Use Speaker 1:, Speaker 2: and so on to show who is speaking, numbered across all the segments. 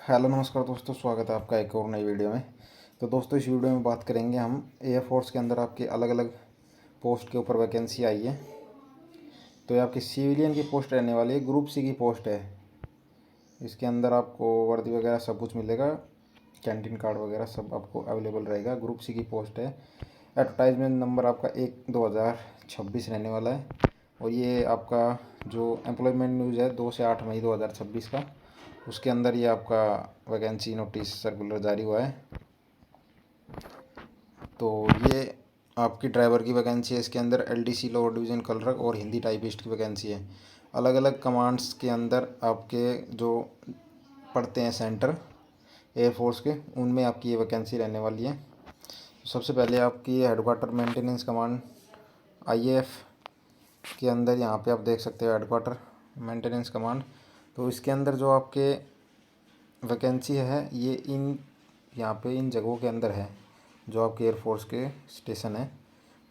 Speaker 1: Hello नमस्कार दोस्तों, स्वागत है आपका एक और नई वीडियो में। तो दोस्तों, इस वीडियो में बात करेंगे हम एयरफोर्स के अंदर आपके अलग अलग पोस्ट के ऊपर वैकेंसी आई है। तो ये आपकी सिविलियन की पोस्ट रहने वाली है, ग्रुप सी की पोस्ट है। इसके अंदर आपको वर्दी वगैरह सब कुछ मिलेगा, कैंटीन कार्ड वगैरह सब आपको अवेलेबल रहेगा। ग्रुप सी की पोस्ट है। एडवर्टाइजमेंट नंबर आपका 1/2026 रहने वाला है। और ये आपका जो एम्प्लॉयमेंट न्यूज़ है 2 से 8 मई 2026 का, उसके अंदर ये आपका वैकेंसी नोटिस सर्कुलर जारी हुआ है। तो ये आपकी ड्राइवर की वैकेंसी है। इसके अंदर एलडीसी लोअर डिवीज़न क्लर्क और हिंदी टाइपिस्ट की वैकेंसी है। अलग अलग कमांड्स के अंदर आपके जो पड़ते हैं सेंटर एयरफोर्स के, उनमें आपकी ये वैकेंसी रहने वाली है। सबसे पहले आपकी हेडक्वार्टर मेंटेनेंस कमांड आईएएफ के अंदर यहाँ पे आप देख सकते हो हेडक्वार्टर मेंटेनेंस कमांड। तो इसके अंदर जो आपके वैकेंसी है ये यहाँ पे इन जगहों के अंदर है, जो आपके एयरफोर्स के स्टेशन है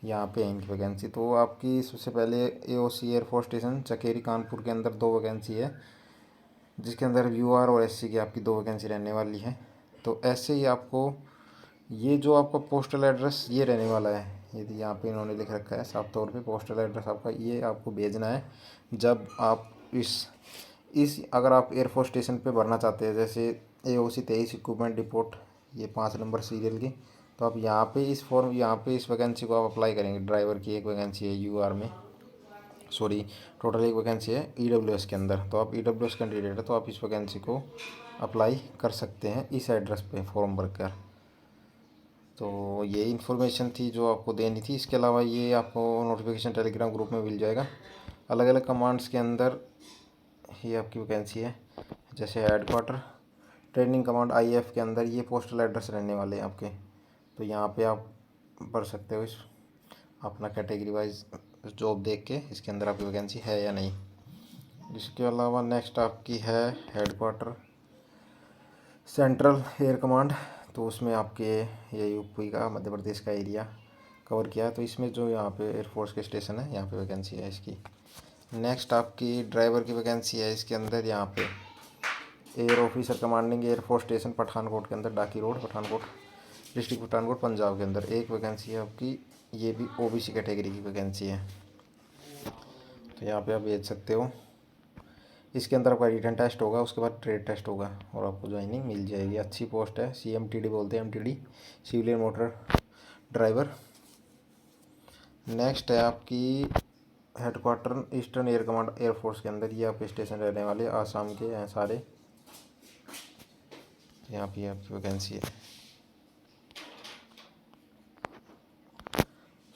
Speaker 1: यहाँ पे है इनकी वैकेंसी। तो आपकी सबसे पहले AOC air force station Chakeri Kanpur के अंदर 2 वैकेंसी है, जिसके अंदर यूआर और एससी की आपकी 2 वैकेंसी रहने वाली है। तो ऐसे ही आपको ये जो आपका पोस्टल एड्रेस ये रहने वाला है, यदि यहाँ पे इन्होंने लिख रखा है साफ तौर पे पोस्टल एड्रेस आपका ये आपको भेजना है। जब आप इस अगर आप एयरफोर्स स्टेशन पे भरना चाहते हैं, जैसे एओसी 23 इक्विपमेंट रिपोर्ट ये 5 नंबर सीरियल की, तो आप यहाँ पे इस फॉर्म यहाँ पे इस वैकेंसी को आप अप्लाई करेंगे। ड्राइवर की एक वैकेंसी है यूआर में, सॉरी टोटल एक वैकेंसी है ईडब्ल्यूएस के अंदर। तो आप ईडब्ल्यूएस कैंडिडेट है तो आप इस वैकेंसी को अप्लाई कर सकते हैं इस एड्रेस पे फॉर्म भरकर। तो ये इन्फॉर्मेशन थी जो आपको देनी थी। इसके अलावा ये आपको नोटिफिकेशन टेलीग्राम ग्रुप में मिल जाएगा। अलग अलग कमांड्स के अंदर ये आपकी वैकेंसी है, जैसे हेडक्वार्टर ट्रेनिंग कमांड आईएएफ के अंदर ये पोस्टल एड्रेस रहने वाले हैं आपके। तो यहाँ पे आप भर सकते हो इस अपना कैटेगरी वाइज जॉब देख के इसके अंदर आपकी वैकेंसी है या नहीं। इसके अलावा नेक्स्ट आपकी है हेडक्वार्टर सेंट्रल एयर कमांड। तो उसमें आपके ये यूपी का मध्य प्रदेश का एरिया कवर किया है। तो इसमें जो यहाँ पे एयरफोर्स के स्टेशन है यहाँ पे वैकेंसी है इसकी। नेक्स्ट आपकी ड्राइवर की वैकेंसी है। इसके अंदर यहाँ पे air officer commanding air force station Pathankot के अंदर, डाकी रोड पठानकोट, डिस्ट्रिक्ट पठानकोट, पंजाब के अंदर एक वैकेंसी है आपकी। ये भी ओबीसी कैटेगरी की वैकेंसी है, तो यहाँ पे आप भेज सकते हो। इसके अंदर आपका रिटन टेस्ट होगा, उसके बाद ट्रेड टेस्ट होगा और आपको ज्वाइनिंग मिल जाएगी। अच्छी पोस्ट है, सीएमटीडी बोलते हैं, MTD civilian motor driver. Next है आपकी headquarter eastern air command air force के अंदर, ये आपके स्टेशन रहने वाले आसाम के हैं सारे। यहाँ पे आपकी वैकेंसी है।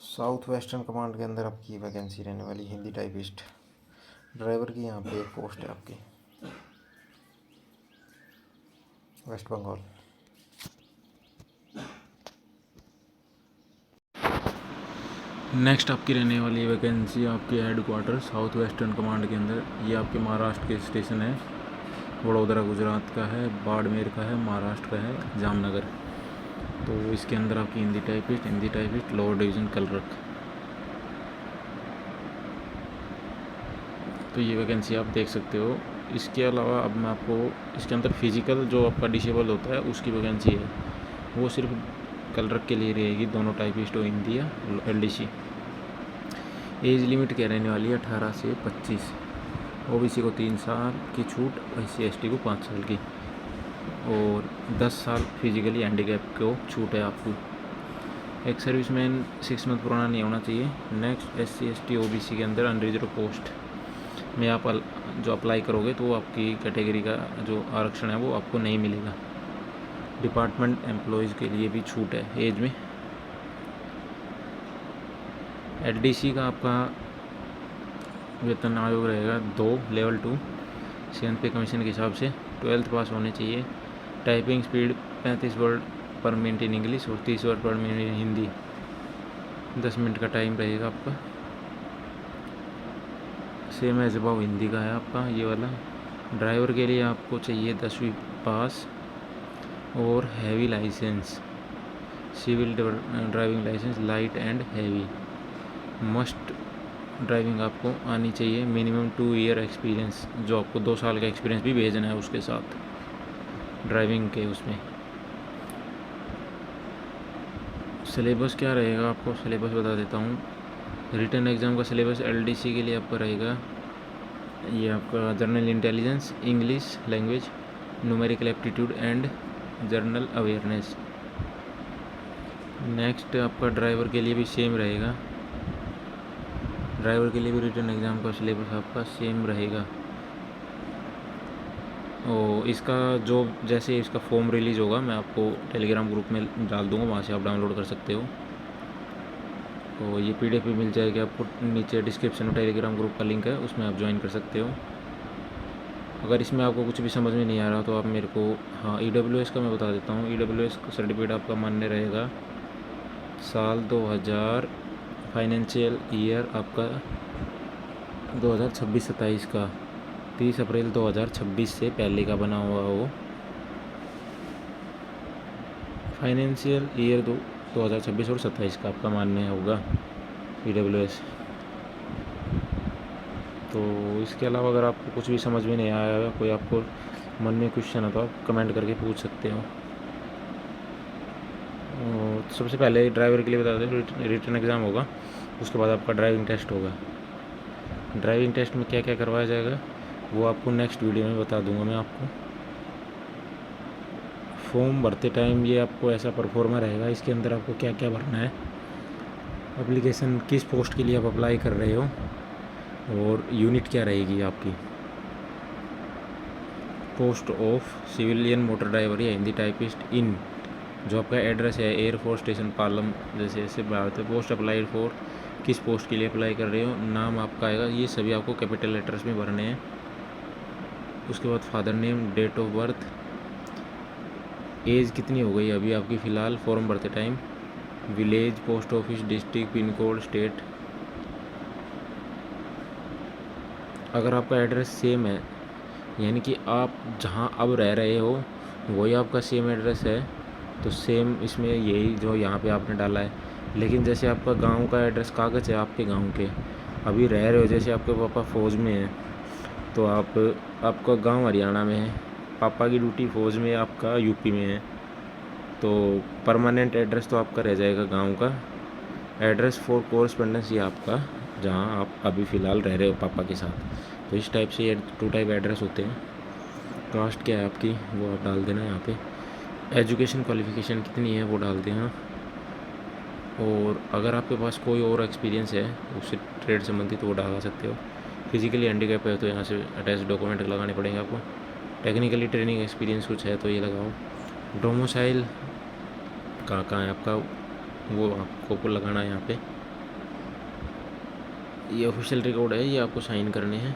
Speaker 1: साउथ वेस्टर्न कमांड के अंदर आपकी वैकेंसी रहने वाली हिंदी टाइपिस्ट ड्राइवर की। यहाँ पे एक पोस्ट है आपकी वेस्ट बंगाल।
Speaker 2: नेक्स्ट आपकी रहने वाली वैकेंसी आपके हेडक्वार्टर साउथ वेस्टर्न कमांड के अंदर, ये आपके महाराष्ट्र के स्टेशन है। वडोदरा गुजरात का है, बाड़मेर का है, महाराष्ट्र का है, जामनगर। तो इसके अंदर आपकी Hindi typist lower division clerk. तो ये वैकेंसी आप देख सकते हो। इसके अलावा अब मैं आपको इसके अंदर फिजिकल जो आपका डिसेबल होता है उसकी वैकेंसी है, वो सिर्फ क्लर्क के लिए रहेगी, दोनों टाइपिस्ट हो हिंदी या एलडीसी। एज लिमिट क्या रहने वाली है 18 से 25। ओबीसी को 3 साल की छूट, एससी एसटी को 5 साल की, और 10 साल फिजिकली हैंडीकैप को छूट है आपको। एक सर्विसमैन 6 मंथ पुराना नहीं होना चाहिए। नेक्स्ट एससी एसटी ओबीसी के अंदर अनरिजर्व पोस्ट में आप जो अप्लाई करोगे तो आपकी कैटेगरी का जो आरक्षण है वो आपको नहीं मिलेगा। डिपार्टमेंट एम्प्लॉयज़ के लिए भी छूट है एज में। एलडीसी का आपका वेतन आयोग रहेगा 2 लेवल 2 7 पे कमीशन के हिसाब से। 12th पास होने चाहिए। टाइपिंग स्पीड 35 वर्ड पर मिनट इन इंग्लिश और 30 वर्ड पर मिनट इन हिंदी। 10 मिनट का टाइम रहेगा आपका। सेम एज अबाव हिंदी का है आपका ये वाला। ड्राइवर के लिए आपको चाहिए 10वीं पास और heavy licence, civil driving licence light and heavy. Must driving आपको आनी चाहिए। मिनिमम 2 ईयर एक्सपीरियंस, जो आपको 2 साल का एक्सपीरियंस भी भेजना है उसके साथ। ड्राइविंग के उसमें। सिलेबस क्या रहेगा आपको सिलेबस बता देता हूँ। रिटन एग्ज़ाम का सिलेबस एलडीसी के लिए आपका रहेगा ये आपका general intelligence, English language, numerical aptitude and general awareness. Next आपका ड्राइवर के लिए भी सेम रहेगा। ड्राइवर के लिए भी रिटन एग्ज़ाम का सिलेबस आपका सेम रहेगा। और इसका जो जैसे इसका फॉर्म रिलीज़ होगा मैं आपको टेलीग्राम ग्रुप में डाल दूँगा, वहाँ से आप डाउनलोड कर सकते हो। तो ये पीडीएफ भी मिल जाएगी आपको, नीचे डिस्क्रिप्शन में टेलीग्राम ग्रुप का लिंक है, उसमें आप ज्वाइन कर सकते हो। अगर इसमें आपको कुछ भी समझ में नहीं आ रहा तो आप मेरे को हाँ ईडब्ल्यूएस का मैं बता देता हूँ। ईडब्ल्यूएस का सर्टिफिकेट आपका मान्य रहेगा साल 2000 फाइनेंशियल ईयर आपका 2026-27 का 30 अप्रैल 2026 से पहले का बना हुआ हो। फाइनेंशियल ईयर 2026 और 27 का आपका मान्य होगा ईडब्ल्यूएस। तो इसके अलावा अगर आपको कुछ भी समझ में नहीं आया, कोई आपको मन में क्वेश्चन है तो आप कमेंट करके पूछ सकते हो। और सबसे पहले ड्राइवर के लिए बता दें रिटन एग्ज़ाम होगा, उसके बाद आपका ड्राइविंग टेस्ट होगा। ड्राइविंग टेस्ट में क्या क्या करवाया जाएगा वो आपको नेक्स्ट वीडियो में बता दूंगा मैं आपको। फॉर्म भरते टाइम ये आपको ऐसा परफॉर्मा रहेगा, इसके अंदर आपको क्या क्या भरना है, एप्लीकेशन किस पोस्ट के लिए आप अप्लाई कर रहे हो और यूनिट क्या रहेगी आपकी। Post of civilian motor driver या हिंदी टाइपिस्ट इन, जो आपका एड्रेस है एयरफोर्स स्टेशन पालम जैसे ऐसे बात है। पोस्ट अप्लाइड फॉर, किस पोस्ट के लिए अप्लाई कर रहे हो, नाम आपका आएगा, ये सभी आपको कैपिटल लेटर्स में भरने हैं। उसके बाद father name, date of birth, age कितनी हो गई अभी आपकी फ़िलहाल फॉर्म भरते time, village, post office, district, pin code, state. अगर आपका एड्रेस सेम है यानी कि आप जहां अब रह रहे हो वही आपका सेम एड्रेस है तो सेम इसमें यही जो यहाँ पे आपने डाला है। लेकिन जैसे आपका गांव का एड्रेस कागज़ है आपके गांव के, अभी रह रहे हो, जैसे आपके पापा फ़ौज में हैं तो आपका गांव हरियाणा में है, पापा की ड्यूटी फ़ौज में, आपका यूपी में है, तो परमानेंट एड्रेस तो आपका रह जाएगा गांव का। एड्रेस फॉर कोरस्पेंडेंस ये आपका जहां आप अभी फ़िलहाल रह रहे हो पापा के साथ। तो इस टाइप से ये 2 टाइप एड्रेस होते हैं। कास्ट क्या है आपकी वो आप डाल देना यहाँ पे। एजुकेशन क्वालिफ़िकेशन कितनी है वो डाल देना। और अगर आपके पास कोई और एक्सपीरियंस है उससे ट्रेड संबंधित वो डाला सकते हो। फिजिकली हैंडीकैप है तो यहाँ से अटैच डॉक्यूमेंट लगाने पड़ेंगे आपको। टेक्निकली ट्रेनिंग एक्सपीरियंस कुछ है तो ये लगाओ। डोमिसाइल कहाँ है आपका वो आपको लगाना है यहाँ पे। ये ऑफिशियल रिकॉर्ड है, ये आपको साइन करने हैं।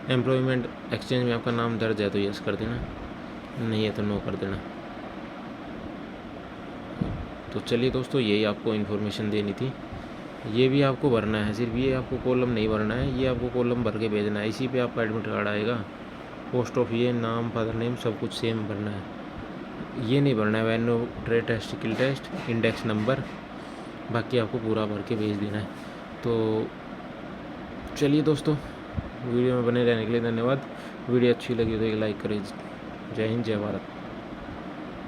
Speaker 2: एम्प्लॉयमेंट एक्सचेंज में आपका नाम दर्ज है तो यस कर देना, नहीं है तो नो कर देना। तो चलिए दोस्तों यही आपको इन्फॉर्मेशन देनी थी। ये भी आपको भरना है, सिर्फ ये आपको कॉलम नहीं भरना है, ये आपको कॉलम भर के भेजना है। इसी पे आपका एडमिट कार्ड आएगा, पोस्ट ऑफ ये नाम, फादर नेम सब कुछ सेम भरना है। ये नहीं भरना है वैनो trade test, skill test, index number, बाकी आपको पूरा भर के भेज देना है। तो चलिए दोस्तों वीडियो में बने रहने के लिए धन्यवाद। वीडियो अच्छी लगी तो एक लाइक करें। जय हिंद, जय भारत।